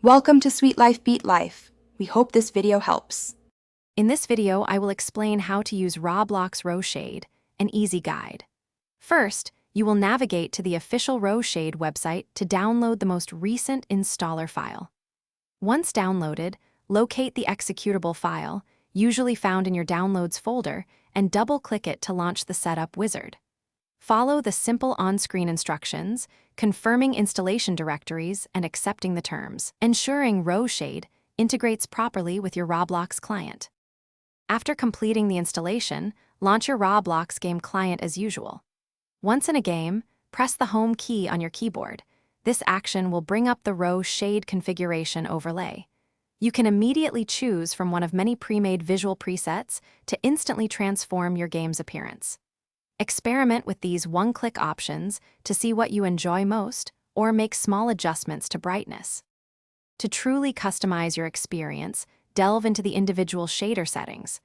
Welcome to Sweet Life Beat Life. We hope this video helps. In this video, I will explain how to use Roblox Roshade, an easy guide. First, you will navigate to the official Roshade website to download the most recent installer file. Once downloaded, locate the executable file, usually found in your Downloads folder, and double-click it to launch the setup wizard. Follow the simple on-screen instructions, confirming installation directories and accepting the terms, ensuring Roshade integrates properly with your Roblox client. After completing the installation, launch your Roblox game client as usual. Once in a game, press the Home key on your keyboard. This action will bring up the Roshade configuration overlay. You can immediately choose from one of many pre-made visual presets to instantly transform your game's appearance. Experiment with these one-click options to see what you enjoy most, or make small adjustments to brightness. To truly customize your experience, delve into the individual shader settings.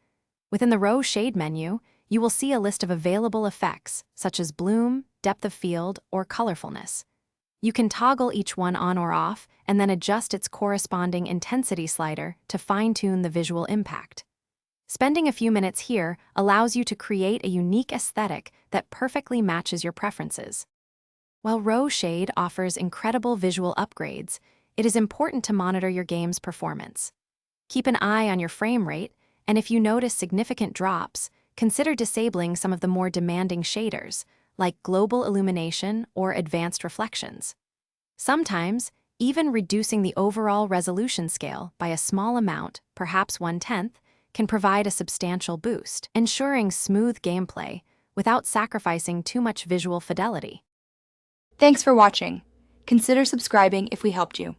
Within the Roshade menu, you will see a list of available effects, such as bloom, depth of field, or colorfulness. You can toggle each one on or off, and then adjust its corresponding intensity slider to fine-tune the visual impact. Spending a few minutes here allows you to create a unique aesthetic that perfectly matches your preferences. While Roshade offers incredible visual upgrades, it is important to monitor your game's performance. Keep an eye on your frame rate, and if you notice significant drops, consider disabling some of the more demanding shaders, like global illumination or advanced reflections. Sometimes, even reducing the overall resolution scale by a small amount, perhaps 1/10, can provide a substantial boost, ensuring smooth gameplay without sacrificing too much visual fidelity. Thanks for watching. Consider subscribing if we helped you.